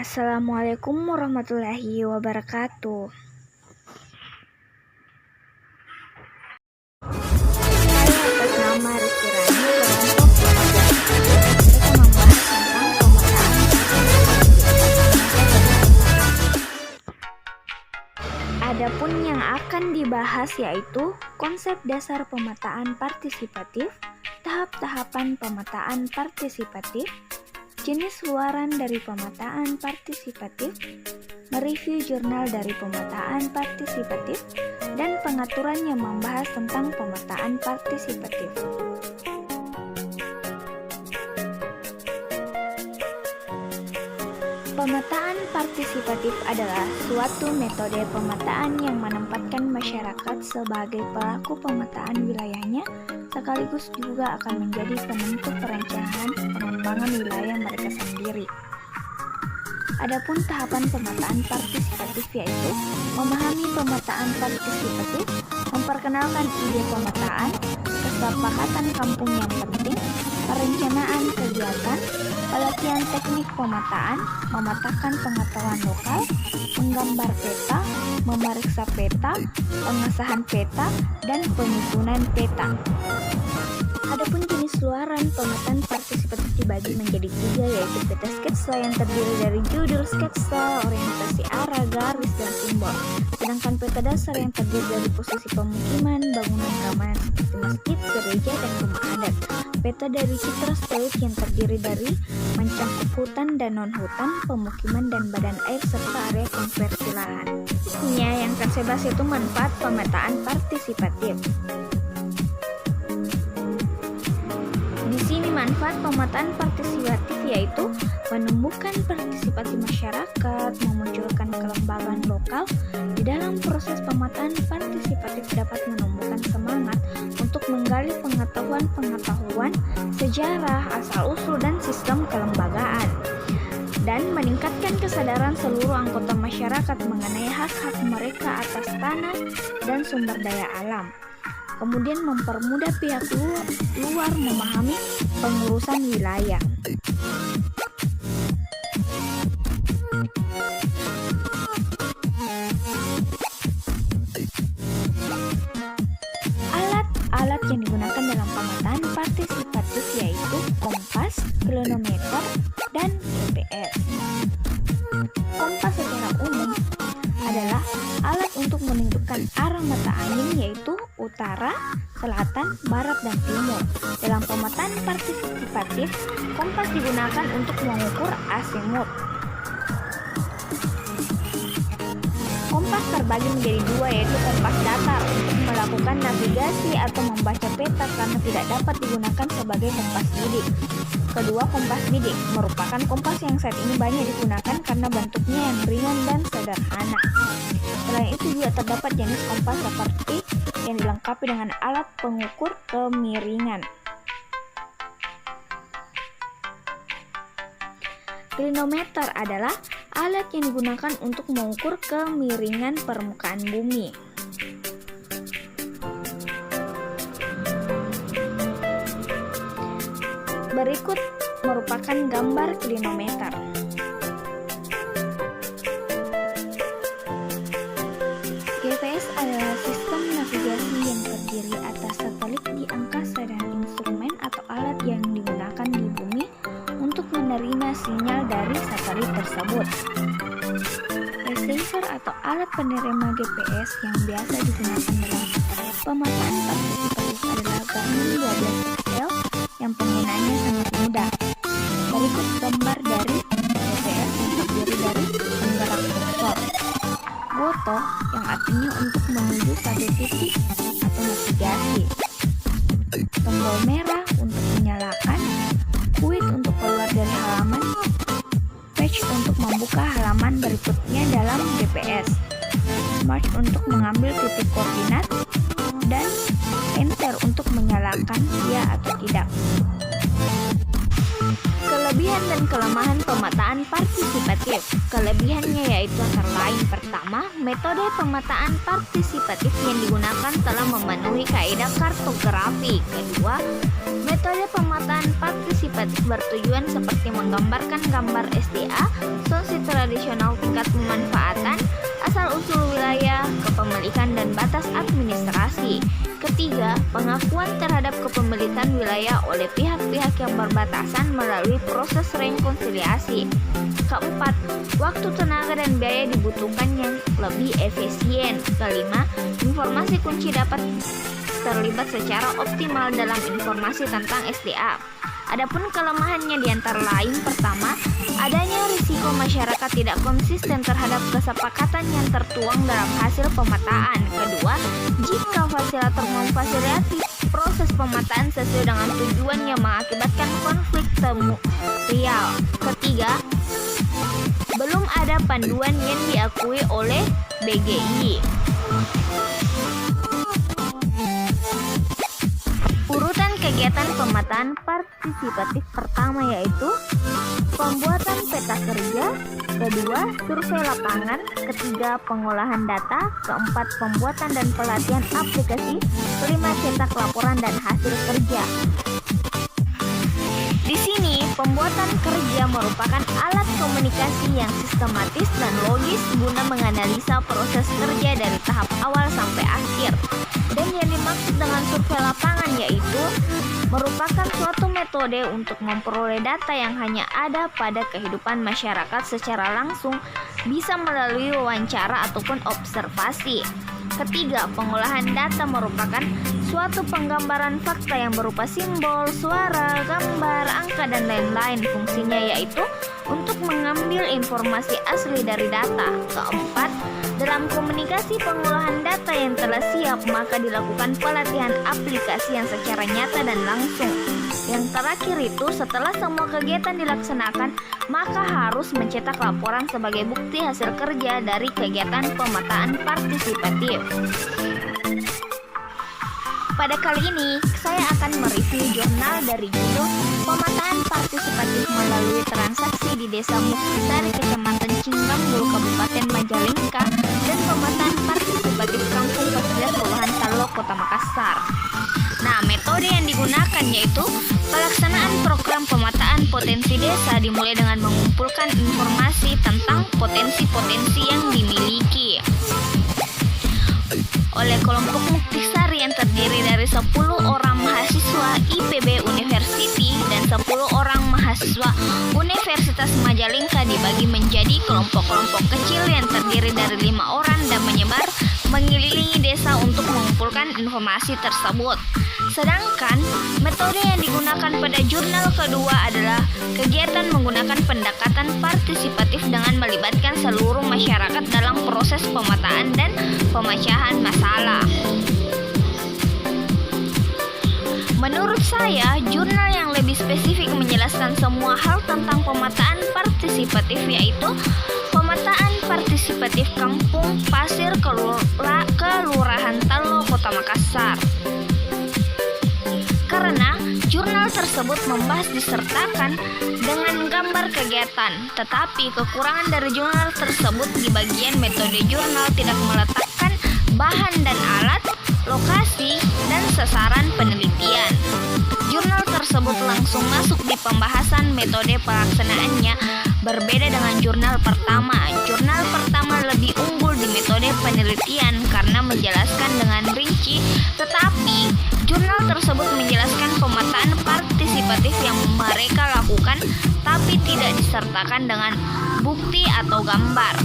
Assalamualaikum warahmatullahi wabarakatuh. Saya atas nama Rizky Rani, kelompok pelajar. Kita membahas tentang pemetaan. Adapun yang akan dibahas yaitu konsep dasar pemetaan partisipatif, tahap-tahapan pemetaan partisipatif, jenis luaran dari pemetaan partisipatif, mereview jurnal dari pemetaan partisipatif, dan pengaturan yang membahas tentang pemetaan partisipatif. Pemetaan partisipatif adalah suatu metode pemetaan yang menempatkan masyarakat sebagai pelaku pemetaan wilayahnya, sekaligus juga akan menjadi penentu perencanaan pengembangan wilayah mereka sendiri. Adapun tahapan pemetaan partisipatif yaitu memahami pemetaan partisipatif, memperkenalkan ide pemetaan, kesepakatan kampung yang penting, perencanaan kegiatan, pelatihan teknik pemetaan, memetakan pengetahuan lokal, menggambar peta, memeriksa peta, pengesahan peta, dan penyusunan peta. Adapun jenis luaran pemetaan partisipatif dibagi menjadi 3, yaitu peta sketsa yang terdiri dari judul sketsa, orientasi arah, garis, dan simbol. Sedangkan peta dasar yang terdiri dari posisi pemukiman, bangunan keamanan seperti masjid, gereja, dan rumah adat. Peta dari citra satelit yang terdiri dari mencangkup hutan dan non-hutan, pemukiman, dan badan air, serta area konversi lahan. Yang akan saya bahas itu manfaat pemetaan partisipatif. Di sini manfaat pemetaan partisipatif yaitu menumbuhkan partisipasi masyarakat, memunculkan kelembagaan lokal. Di dalam proses pemetaan partisipatif dapat menumbuhkan semangat untuk menggali pengetahuan, sejarah, asal-usul, dan sistem kelembagaan, dan meningkatkan kesadaran seluruh anggota masyarakat mengenai hak-hak mereka atas tanah dan sumber daya alam. Kemudian mempermudah pihak luar memahami pengurusan wilayah. Alat-alat yang digunakan dalam pemetaan partisipatif yaitu kompas, klinometer, dan GPS. Kompas secara umum adalah alat untuk menunjukkan arah mata angin yaitu utara, selatan, barat, dan timur. Dalam pemetaan partisipatif, kompas digunakan untuk mengukur azimut. Kompas terbagi menjadi 2, yaitu kompas datar untuk melakukan navigasi atau membaca peta karena tidak dapat digunakan sebagai kompas bidik. Kedua, kompas bidik merupakan kompas yang saat ini banyak digunakan karena bentuknya yang ringan dan sederhana. Selain itu juga terdapat jenis kompas seperti yang dilengkapi dengan alat pengukur kemiringan. Klinometer adalah alat yang digunakan untuk mengukur kemiringan permukaan bumi. Berikut merupakan gambar klinometer. GPS adalah sistem navigasi yang terdiri atas satelit di angkasa dan instrumen atau alat yang digunakan di bumi untuk menerima sinyal dari satelit tersebut. Receiver atau alat penerima GPS yang biasa digunakan dalam pemetaan partisipatif adalah Garmin 12XL yang penggunanya sangat mudah. Berikut gambar dari GPS yang terdiri dari penggerak kursor, goto yang artinya untuk menuju satu titik atau navigasi, tombol merah untuk menyalakan, quit untuk keluar dari halaman, page untuk membuka halaman berikutnya dalam GPS, mark untuk mengambil titik koordinat, dan enter untuk menyalakan ya atau tidak. Kelebihan dan kelemahan pemetaan partisipatif. partisipatif. Kelebihannya yaitu antara lain: pertama, metode pemetaan partisipatif yang digunakan telah memenuhi kaidah kartografi. Kedua, metode pemetaan partisipatif bertujuan seperti menggambarkan gambar SDA, solusi tradisional tingkat pemanfaatan, asal-usul wilayah, kepemilikan, dan batas administrasi. Ketiga, pengakuan terhadap kepemilikan wilayah oleh pihak-pihak yang berbatasan melalui proses rekonsiliasi. Keempat, waktu, tenaga, dan biaya dibutuhkan yang lebih efisien. Kelima, informasi kunci dapat terlibat secara optimal dalam informasi tentang SDA. Adapun kelemahannya diantara lain: pertama, adanya risiko masyarakat tidak konsisten terhadap kesepakatan yang tertuang dalam hasil pemetaan. Kedua, jika fasilitator memfasilitasi proses pemetaan sesuai dengan tujuan yang mengakibatkan konflik teritorial. Ketiga, belum ada panduan yang diakui oleh BGI. Urutan kegiatan pemetaan partisipatif pertama yaitu pembuatan peta kerja, kedua, survei lapangan, ketiga, pengolahan data, keempat, pembuatan dan pelatihan aplikasi, kelima, cetak laporan dan hasil kerja. Di sini, pembuatan kerja merupakan alat komunikasi yang sistematis dan logis guna menganalisa proses kerja dari tahap awal sampai akhir. Dan yang dimaksud dengan survei lapangan yaitu merupakan suatu metode untuk memperoleh data yang hanya ada pada kehidupan masyarakat secara langsung, bisa melalui wawancara ataupun observasi. Ketiga, pengolahan data merupakan suatu penggambaran fakta yang berupa simbol, suara, gambar, angka, dan lain-lain. Fungsinya yaitu untuk mengambil informasi asli dari data. Keempat, dalam komunikasi pengolahan data yang telah siap, maka dilakukan pelatihan aplikasi yang secara nyata dan langsung. Yang terakhir itu, setelah semua kegiatan dilaksanakan, maka harus mencetak laporan sebagai bukti hasil kerja dari kegiatan pemetaan partisipatif. Pada kali ini, saya akan mereview jurnal dari judul Pemetaan Partisipatif Melalui Transaksi di Desa Muktisari, Kecamatan Cinggambul, Kabupaten Majalengka, dan Pemetaan Partisipatif Kampung Pesisir Kelurahan Talo, Kota Makassar. Nah, metode yang digunakan yaitu pelaksanaan program pemetaan potensi desa dimulai dengan mengumpulkan informasi tentang potensi-potensi yang dimiliki oleh kelompok Muktisari yang terdiri dari 10 orang mahasiswa IPB University dan 10 orang mahasiswa Universitas Majalengka, dibagi menjadi kelompok-kelompok kecil yang terdiri dari 5 orang dan menyebar mengelilingi desa untuk mengumpulkan informasi tersebut. Sedangkan metode yang digunakan pada jurnal kedua adalah kegiatan menggunakan pendekatan partisipatif dengan melibatkan seluruh masyarakat dalam proses pemetaan dan pemecahan masalah. Menurut saya, jurnal yang lebih spesifik menjelaskan semua hal tentang pemetaan partisipatif yaitu pemetaan partisipatif Kampung Pasir Kelurahan Talo, Kota Makassar. Karena jurnal tersebut membahas disertakan dengan gambar kegiatan, tetapi kekurangan dari jurnal tersebut di bagian metode jurnal tidak meletakkan bahan dan alat, lokasi, dan sasaran penelitian. Jurnal tersebut langsung masuk di pembahasan metode pelaksanaannya, berbeda dengan jurnal pertama. Jurnal pertama lebih unggul di metode penelitian karena menjelaskan dengan rinci, tetapi jurnal tersebut menjelaskan pemetaan partisipatif yang mereka lakukan, tapi tidak disertakan dengan bukti atau gambar.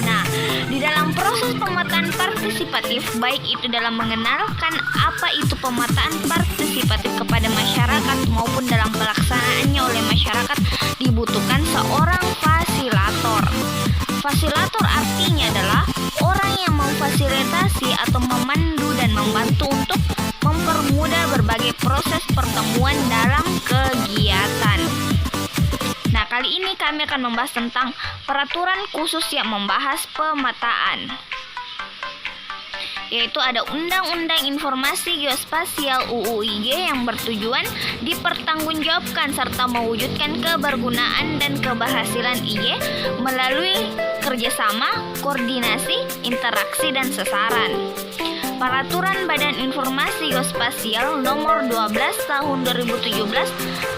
Nah, di dalam proses pemetaan partisipatif, baik itu dalam mengenalkan apa itu pemetaan partisipatif kepada masyarakat maupun dalam pelaksanaannya oleh masyarakat, dibutuhkan seorang fasilitor. Fasilitor artinya adalah orang yang memfasilitasi atau memandu dan membantu untuk mempermudah berbagai proses pertemuan dalam kegiatan. Nah, kali ini kami akan membahas tentang peraturan khusus yang membahas pemetaan. yaitu ada Undang-Undang Informasi Geospasial UU IGE yang bertujuan dipertanggungjawabkan serta mewujudkan kebergunaan dan keberhasilan IGE melalui kerjasama, koordinasi, interaksi, dan sasaran. Peraturan Badan Informasi Geospasial Nomor 12 Tahun 2017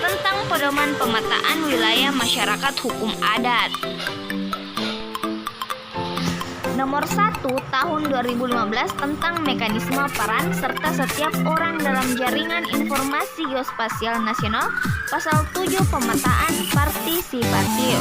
tentang Pedoman Pemetaan Wilayah Masyarakat Hukum Adat. Nomor 1 Tahun 2015 tentang mekanisme peran serta setiap orang dalam jaringan informasi geospasial nasional, Pasal 7 Pemetaan Partisipatif.